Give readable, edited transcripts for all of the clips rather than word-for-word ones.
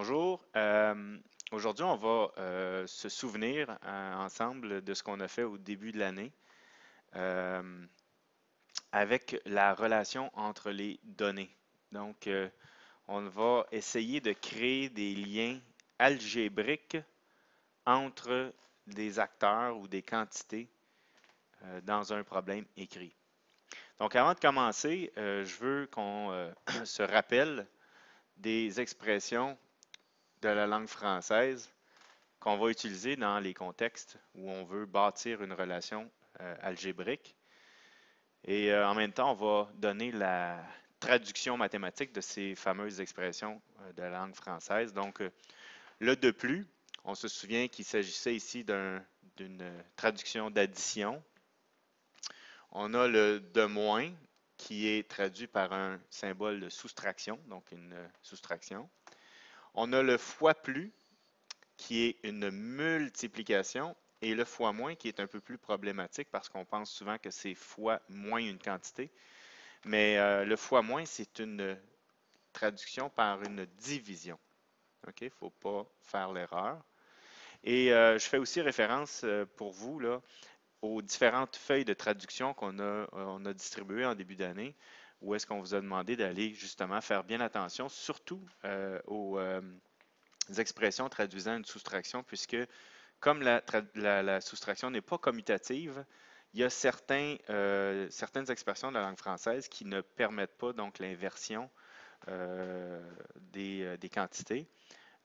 Bonjour. Aujourd'hui, on va se souvenir ensemble de ce qu'on a fait au début de l'année euh, avec la relation entre les données. Donc, on va essayer de créer des liens algébriques entre des acteurs ou des quantités dans un problème écrit. Donc, avant de commencer, je veux qu'on se rappelle des expressions de la langue française qu'on va utiliser dans les contextes où on veut bâtir une relation algébrique. Et en même temps, on va donner la traduction mathématique de ces fameuses expressions de la langue française. Donc, le de plus, on se souvient qu'il s'agissait ici d'une traduction d'addition. On a le de moins qui est traduit par un symbole de soustraction, donc une soustraction. On a le fois plus qui est une multiplication, et le fois moins qui est un peu plus problématique parce qu'on pense souvent que c'est fois moins une quantité. Mais le fois moins, c'est une traduction par une division. OK? Il ne faut pas faire l'erreur. Et je fais aussi référence pour vous là, aux différentes feuilles de traduction on a distribuées en début d'année, où est-ce qu'on vous a demandé d'aller justement faire bien attention, surtout aux expressions traduisant une soustraction, puisque comme la soustraction n'est pas commutative, il y a certaines expressions de la langue française qui ne permettent pas donc l'inversion des quantités.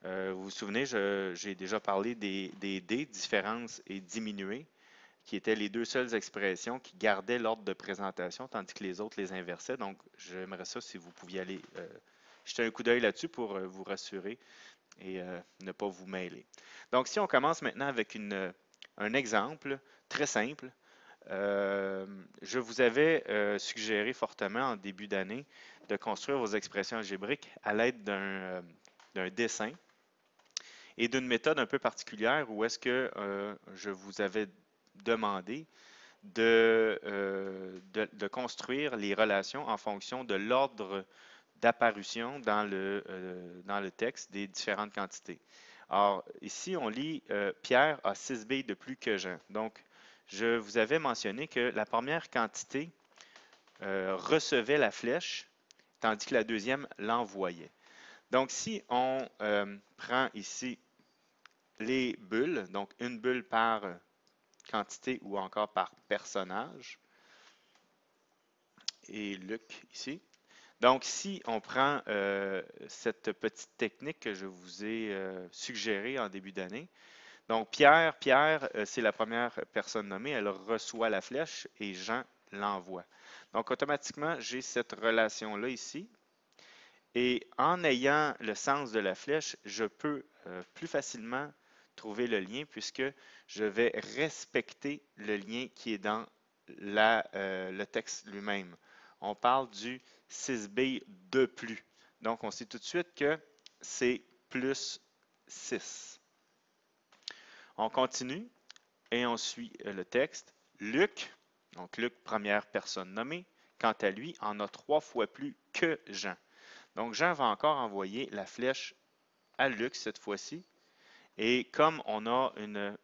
Vous vous souvenez, j'ai déjà parlé des D, différence et diminuer, qui étaient les deux seules expressions qui gardaient l'ordre de présentation, tandis que les autres les inversaient. Donc, j'aimerais ça si vous pouviez aller jeter un coup d'œil là-dessus pour vous rassurer et ne pas vous mêler. Donc, si on commence maintenant avec un exemple très simple, je vous avais suggéré fortement en début d'année de construire vos expressions algébriques à l'aide d'un dessin et d'une méthode un peu particulière où est-ce que je vous avais demandé de construire les relations en fonction de l'ordre d'apparition dans le texte des différentes quantités. Alors, ici, on lit Pierre a 6 billes de plus que Jean. Donc, je vous avais mentionné que la première quantité recevait la flèche, tandis que la deuxième l'envoyait. Donc, si on prend ici les bulles, donc une bulle par quantité ou encore par personnage, et Luc ici, donc, si on prend cette petite technique que je vous ai suggérée en début d'année, donc Pierre, c'est la première personne nommée, elle reçoit la flèche et Jean l'envoie. Donc, automatiquement, j'ai cette relation-là ici. Et en ayant le sens de la flèche, je peux plus facilement trouver le lien puisque je vais respecter le lien qui est dans le texte lui-même. On parle du 6B de plus. Donc, on sait tout de suite que c'est plus 6. On continue et on suit le texte. Luc, donc Luc, première personne nommée, quant à lui, en a 3 fois plus que Jean. Donc, Jean va encore envoyer la flèche à Luc cette fois-ci. Et comme on a une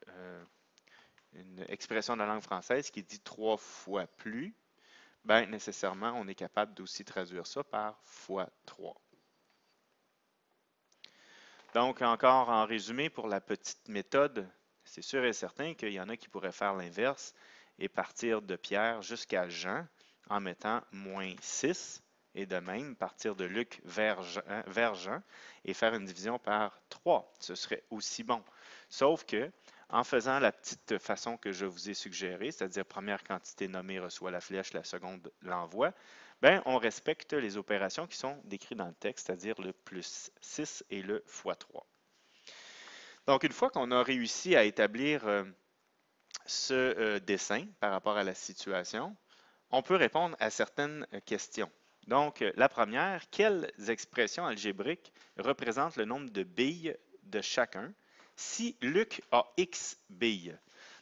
expression de la langue française qui dit 3 fois plus, ben nécessairement, on est capable d'aussi traduire ça par fois 3. Donc, encore en résumé, pour la petite méthode, c'est sûr et certain qu'il y en a qui pourraient faire l'inverse et partir de Pierre jusqu'à Jean en mettant moins 6. Et de même, partir de Luc vers Jean et faire une division par 3. Ce serait aussi bon. Sauf que, en faisant la petite façon que je vous ai suggérée, c'est-à-dire première quantité nommée reçoit la flèche, la seconde l'envoie, ben, on respecte les opérations qui sont décrites dans le texte, c'est-à-dire le plus 6 et le fois 3. Donc, une fois qu'on a réussi à établir ce dessin par rapport à la situation, on peut répondre à certaines questions. Donc, la première, quelles expressions algébriques représentent le nombre de billes de chacun si Luc a X billes?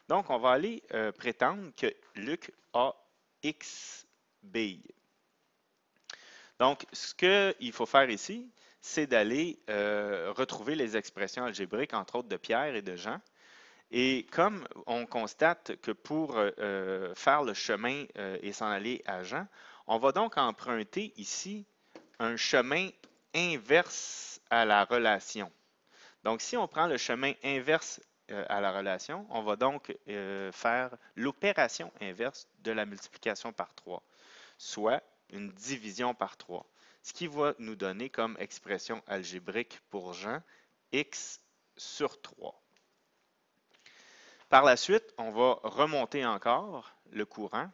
Donc, on va aller prétendre que Luc a X billes. Donc, ce qu'il faut faire ici, c'est d'aller retrouver les expressions algébriques, entre autres de Pierre et de Jean. Et comme on constate que pour faire le chemin et s'en aller à Jean, on va donc emprunter ici un chemin inverse à la relation. Donc, si on prend le chemin inverse à la relation, on va donc faire l'opération inverse de la multiplication par 3, soit une division par 3, ce qui va nous donner comme expression algébrique pour Jean x sur 3. Par la suite, on va remonter encore le courant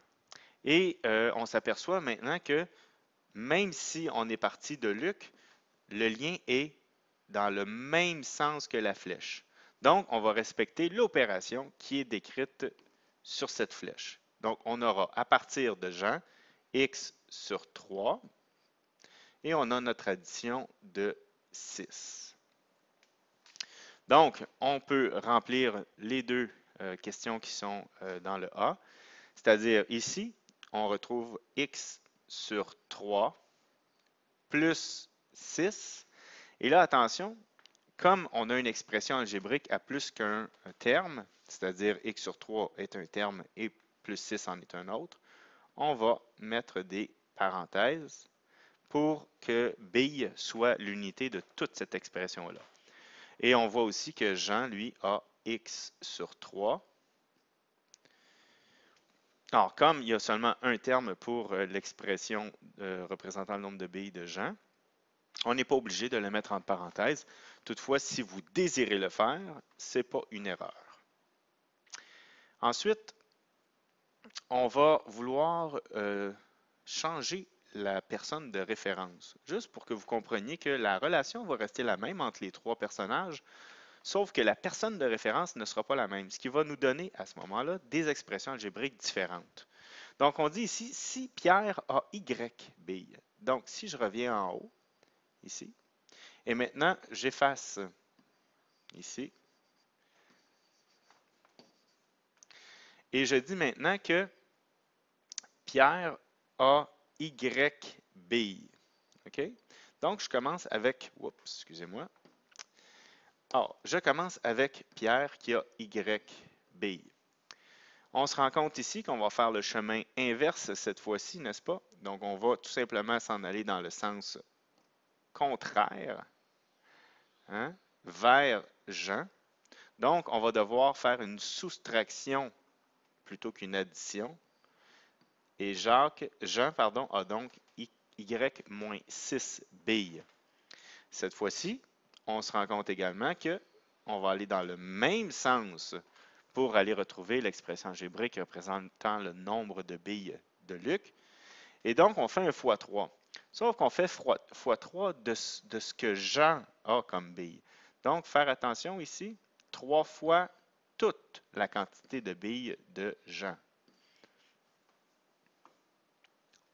et on s'aperçoit maintenant que même si on est parti de Luc, le lien est dans le même sens que la flèche. Donc, on va respecter l'opération qui est décrite sur cette flèche. Donc, on aura à partir de Jean x sur 3 et on a notre addition de 6. Donc, on peut remplir les deux questions qui sont dans le A, c'est-à-dire ici, on retrouve x sur 3 plus 6. Et là, attention, comme on a une expression algébrique à plus qu'un terme, c'est-à-dire x sur 3 est un terme et plus 6 en est un autre, on va mettre des parenthèses pour que b soit l'unité de toute cette expression-là. Et on voit aussi que Jean, lui, a x sur 3. Alors, comme il y a seulement un terme pour l'expression représentant le nombre de billes de Jean, on n'est pas obligé de le mettre entre parenthèses. Toutefois, si vous désirez le faire, ce n'est pas une erreur. Ensuite, on va vouloir changer la personne de référence, juste pour que vous compreniez que la relation va rester la même entre les trois personnages, sauf que la personne de référence ne sera pas la même, ce qui va nous donner à ce moment-là des expressions algébriques différentes. Donc, on dit ici, si Pierre a Y billes. Donc, si je reviens en haut, ici, et maintenant, j'efface ici, et je dis maintenant que Pierre a Y billes. OK? Donc, je commence avec, oups, excusez-moi. Alors, je commence avec Pierre qui a Y billes. On se rend compte ici qu'on va faire le chemin inverse cette fois-ci, n'est-ce pas? Donc, on va tout simplement s'en aller dans le sens contraire, hein, vers Jean. Donc, on va devoir faire une soustraction plutôt qu'une addition. Et Jean, a donc Y moins 6 billes. Cette fois-ci, on se rend compte également qu'on va aller dans le même sens pour aller retrouver l'expression algébrique représentant le nombre de billes de Luc. Et donc, on fait un x3. Sauf qu'on fait x3 de ce que Jean a comme billes. Donc, faire attention ici, 3 fois toute la quantité de billes de Jean.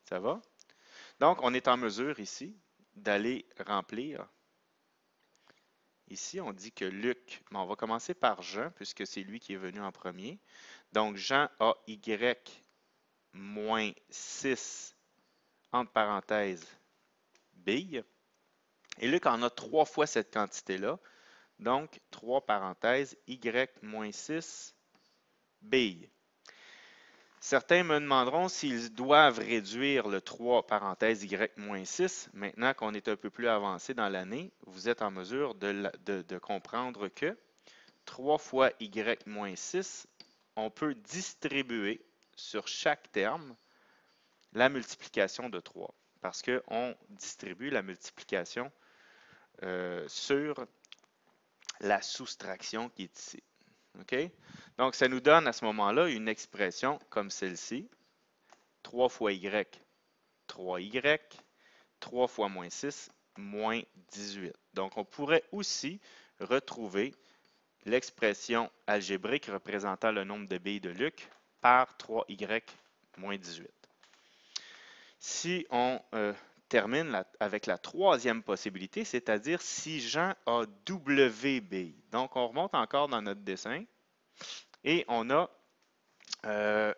Ça va? Donc, on est en mesure ici d'aller remplir. Ici, on dit que Luc, mais on va commencer par Jean, puisque c'est lui qui est venu en premier. Donc, Jean a Y moins 6, entre parenthèses, billes. Et Luc en a 3 fois cette quantité-là. Donc, 3 parenthèses, Y moins 6, billes. Certains me demanderont s'ils doivent réduire le 3 parenthèses Y-6. Maintenant qu'on est un peu plus avancé dans l'année, vous êtes en mesure de comprendre que 3 fois Y-6, on peut distribuer sur chaque terme la multiplication de 3 parce qu'on distribue la multiplication sur la soustraction qui est ici. OK? Donc, ça nous donne à ce moment-là une expression comme celle-ci. 3 fois y, 3y, 3 fois moins 6, moins 18. Donc, on pourrait aussi retrouver l'expression algébrique représentant le nombre de billes de Luc par 3y moins 18. Si on termine avec la troisième possibilité, c'est-à-dire si Jean a W billes. Donc, on remonte encore dans notre dessin et on a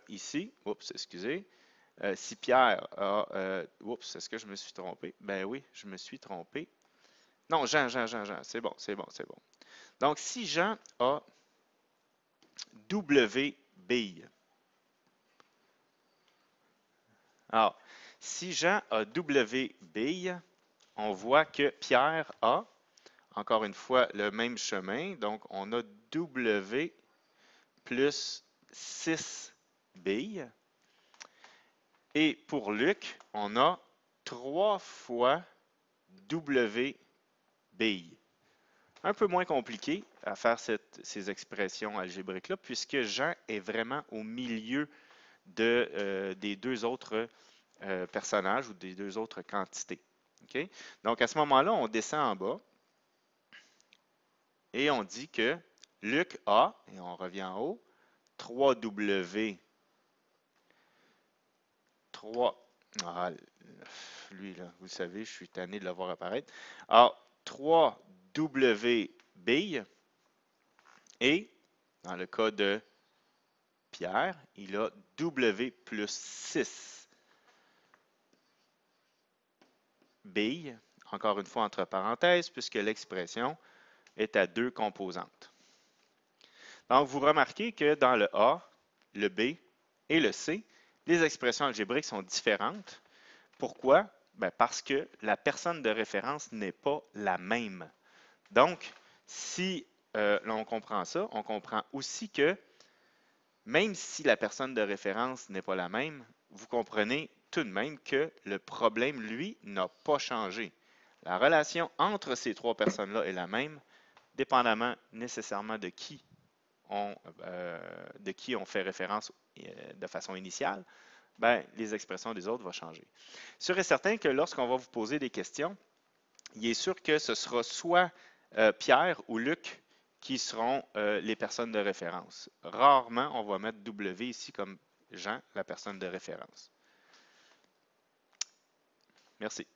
ici, oups, excusez, si Pierre a, oups, est-ce que je me suis trompé? Ben oui, je me suis trompé. Non, Jean, c'est bon, c'est bon, c'est bon. Donc, si Jean a W billes, alors, si Jean a W billes, on voit que Pierre a, encore une fois, le même chemin. Donc, on a W plus 6 billes. Et pour Luc, on a 3 fois W billes. Un peu moins compliqué à faire ces expressions algébriques-là, puisque Jean est vraiment au milieu des deux autres personnages ou des deux autres quantités. Okay? Donc, à ce moment-là, on descend en bas et on dit que Luc a, et on revient en haut, 3W, 3, ah, lui, là, vous savez, je suis tanné de le voir apparaître. Alors, 3W billes, et dans le cas de Pierre, il a W plus 6 billes, encore une fois entre parenthèses, puisque l'expression est à deux composantes. Donc, vous remarquez que dans le A, le B et le C, les expressions algébriques sont différentes. Pourquoi? Ben parce que la personne de référence n'est pas la même. Donc, si l'on comprend ça, on comprend aussi que même si la personne de référence n'est pas la même, vous comprenez tout de même que le problème, lui, n'a pas changé. La relation entre ces trois personnes-là est la même, dépendamment nécessairement de qui on fait référence de façon initiale, ben, les expressions des autres vont changer. Sûr et certain que lorsqu'on va vous poser des questions, il est sûr que ce sera soit Pierre ou Luc qui seront les personnes de référence. Rarement, on va mettre W ici comme Jean, la personne de référence. Merci.